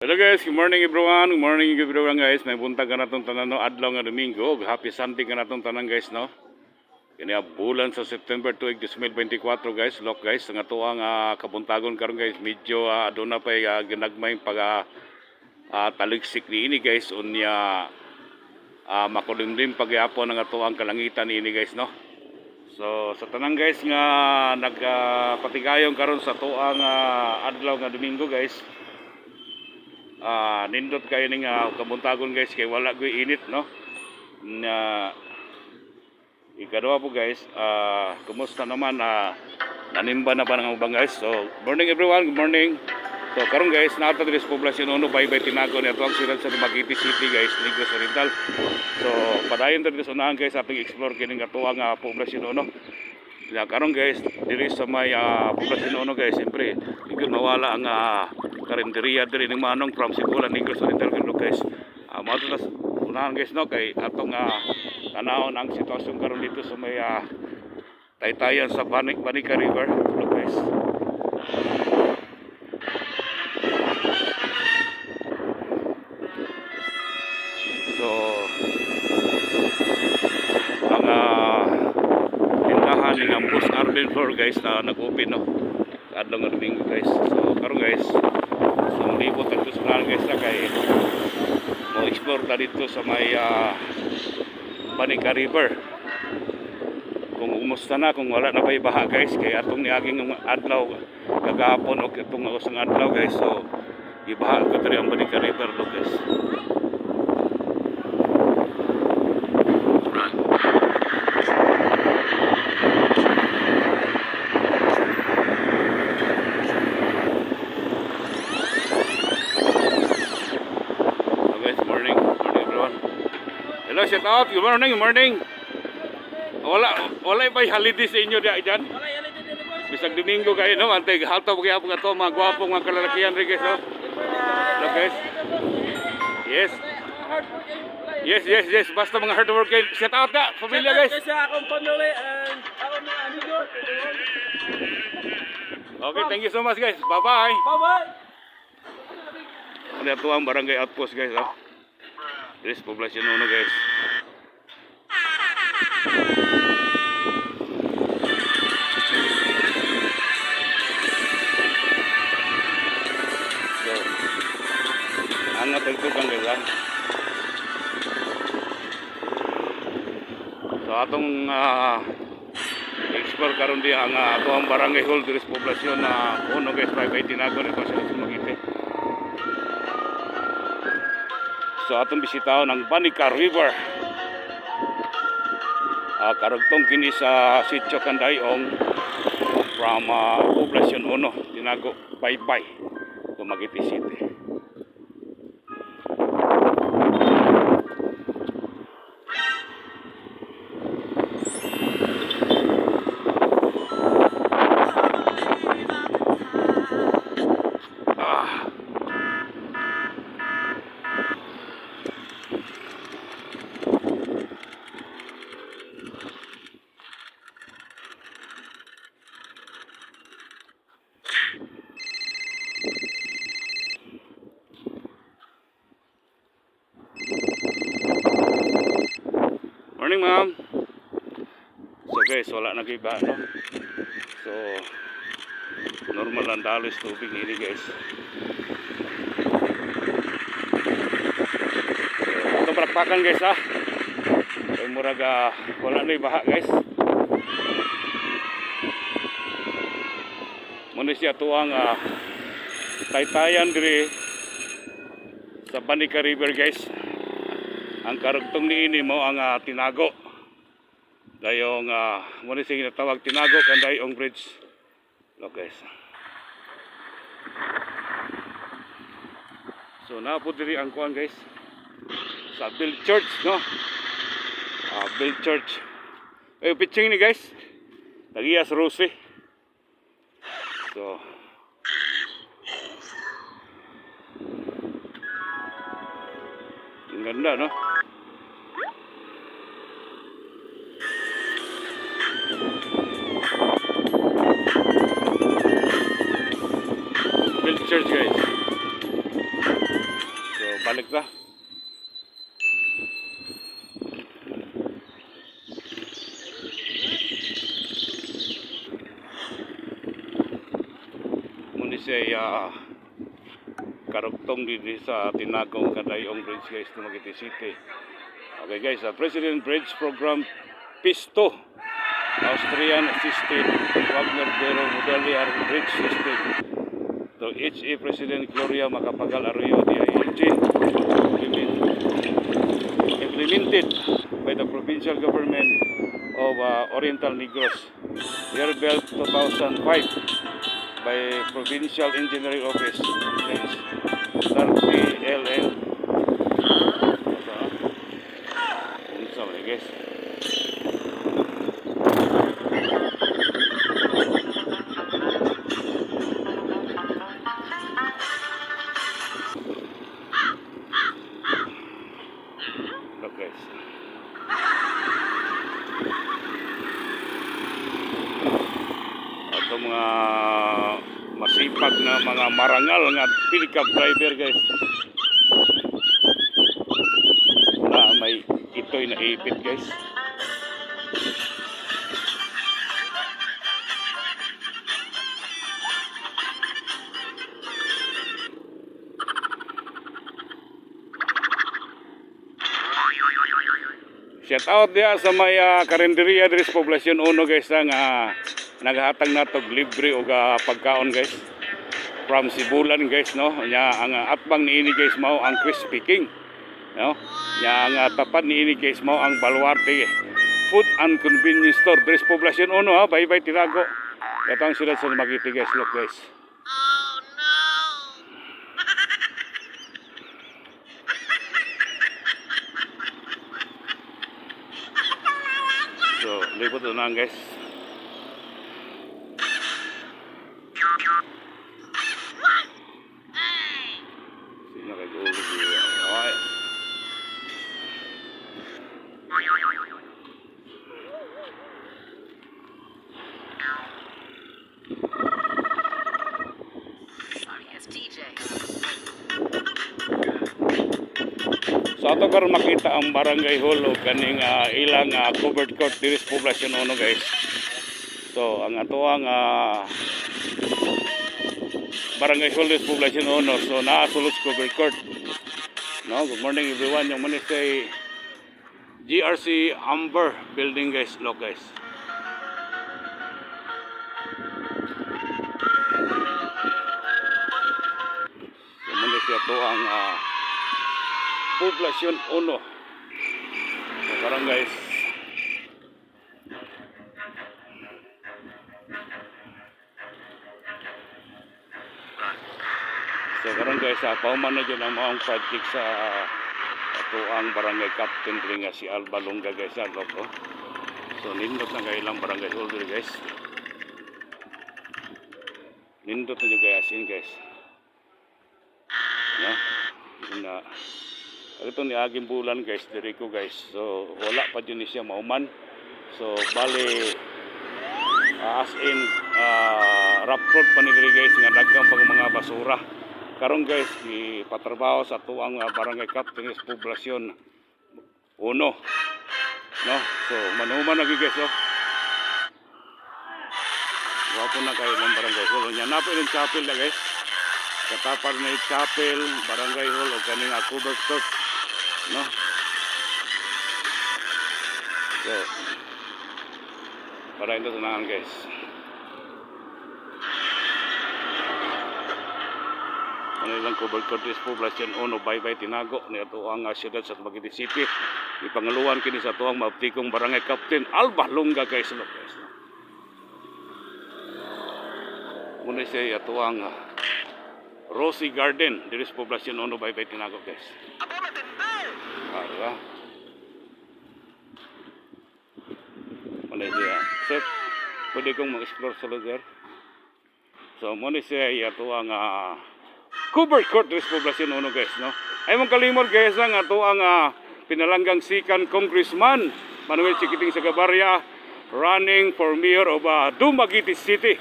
Hello guys, good morning everyone. Good morning everyone guys. May buntag ka natong tanan no adlaw nga Domingo. Happy Sunday ka natong tanan guys no. Kini bulan sa September 2, 2024 guys. Look guys, nga tuwa nga kabuntagon karon guys. Medyo aduna pa ginagmay pag taligsik niini guys unya makulimlim pagyapon nga tuwang kalangitan niini guys no. So sa tanan guys nga nagpatigayon karon sa tuang adlaw nga Domingo guys. Nindot kayo ning kabuntagon guys kay wala koy init no na ikaduha po guys. Kumusta naman nanimba na ba ng ubang guys? So morning everyone, good morning. So karon guys nato diri sa poblasyon Uno Baybay Tinago ni atong sila sa Dumaguete City guys, Negros Oriental. So padayon diri sa unahan guys atong explore kini nga tuwa nga poblasyon Uno. Ya karon guys diri sa may poblasyon Uno guys, siyempre hindi mawala ang karinderya diri ning manong from Sibulan Negros Oriental guys. Mao to unahan guys no kay atong tanawon ang sitwasyon karon dito sa may taytayan sa Banica River guys. So ang tindahan ning Ambus Urban Floor guys na nag-open no adlaw nga Domingo guys. So karon guys so libot dito sa guys na kay mo explore ta dito sa may Banica River. Kung umusta na, kung wala na pa'y baha guys, kay atong niaging adlaw kagahapon o itong usang adlaw guys. So ibaha ko diri ang Banica River lo guys. Hello, shout out. Good morning, good morning. Wala ba holiday sa inyo diyan? Wala holiday dito boys. Bisag Domingo kayo no, antay halta pag ato nga to mga gwapong mga kalalakihan ri guys no. Hello guys. Yes. Basta mga hard work kayo. Shout out ka, pamilya guys. Kasi akong family and akong mga amigo. Okay, thank you so much guys. Bye-bye. Bye-bye. Ano ito ang barangay outpost guys no. Diri sa poblasyon Uno guys. So, angat ito kang guys. So atong explore karon di ang ato ang barangay hall diri sa poblasyon na Uno guys, Baybay Tinago ni sa Dumaguete. So atong bisitahon ang Banica River. Karugtong kini sa Sitio Candayong from poblasyon Uno, Tinago, Baybay, Dumaguete City. Morning ma'am. So guys, wala na giba no. So normal lang dalos tubig ini guys. Ito prakpakan guys ha. Kay murag wala na baha guys. Muna siya tuwang taytayan diri sa Banica River guys. Ang karugtong niini mo ang Tinago. Dayong muna siya ginatawag Tinago Candayong Bridge. Look guys. So napo diri ang kuan guys. Sa Bill Church no. Bill Church. Pitching ni guys. Tagias Rose. So ang ganda no. Bill Church guys. kolekta. Muna siya karugtong dito sa Tinagong Kadayong Bridge guys, Dumaguete City. Okay guys, President Bridge Program PISTO, Austrian assisted Wagner Bureau Modular Bridge System to HE President Gloria Macapagal Arroyo DILG, implemented by the provincial government of Oriental Negros, year built 2005 by Provincial Engineering Office, RPLN. Unsa man guys? Look guys. Ato mga masipag na mga marangal nga pickup driver guys. Na may ito'y naipit guys. Shout out dia sa may karinderya diri sa Poblasyon 1 guys nga naghatag natog libre og pagkaon guys from Sibulan guys no. Nya ang atbang niini guys mao ang Crispy King no. Nya ang tapat niini guys mao ang Baluarte Food and Convenience Store diri sa Poblasyon 1 ha. Bye bye Tinago. Katong sila sa Dumaguete guys, look guys. So, lipot na lang guys. Sino kay gulo dito? Okay. So ato karon makita ang barangay hall o kaning ilang covered court diri sa Poblasyon 1 guys. So ang atoang barangay hall diri sa Poblasyon 1, so naa sulod covered court. No, good morning everyone. Yung manis kay GRC Amber building guys, look guys. So manis ito ang Poblasyon 1. So karon guys. So karon guys, pauman na dyan ang maong project sa ato ang barangay captain diri nga si Alba Lunga guys, loko. So nindot na kay ilang barangay holder guys. Nindot na yung gayasin guys. No? Na ito ni aging bulan guys, diri ko guys. So wala pa din siya mauman. So bali as in rough road pa ni diri guys nga daghang pang mga basura. Karon guys, ipatrabaho sa tuang barangay captain sa Poblasyon 1. No? So manuman na guys oh. Wapo na kayo ng barangay hall. Nya na po yung chapel na guys. Katapar na yung chapel, barangay hall o kaning covered court. No? So, para ito sanahan guys. Ano ilang covered court is Poblasyon 1, bye-bye Tinago. Ito ang siyudad sa Dumaguete City. Ipangaluan kini sa tuang maaptikong barangay captain Alba Lunga guys. Look guys. Muna siya ito ang Rosie Garden diri sa Poblasyon 1, bye-bye Tinago guys. Diba? Muna siya. Sir, pwede kong mag-explore sa lugar. So muna siya ito ang covered court diri sa Poblasyon 1 guys. No? Ay mong kalimot guys ang ito ang pinalanggang sikan Congressman Manuel Chiquiting Sagabarya running for mayor of Dumaguete City.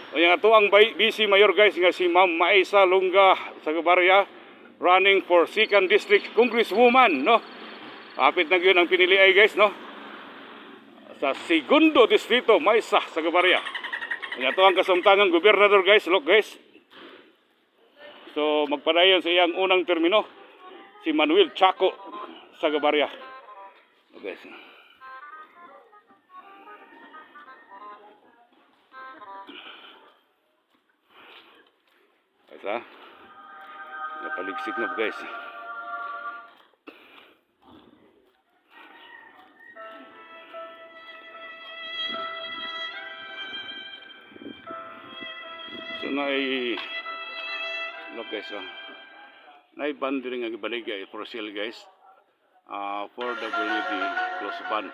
O yung ato ang BC Mayor guys nga si Ma'am Maisa Lunga Sagabarya running for 2nd District Congresswoman, no? Hapit na yun ang pinili ay guys, no? Sa segundo distrito, Maysa, Sagabaria. Ito ang kasamtangang gobernador guys, look guys. So magpadayon sa iyang unang termino, si Manuel Chaco Sagabaria. Look guys. Guys ha, napaligsik na guys. So look guys bandering ang ibaligay for sale guys, for WD close ban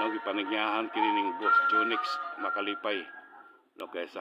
no gipanagyahan kini ning Boss Jonix Makalipay. Look guys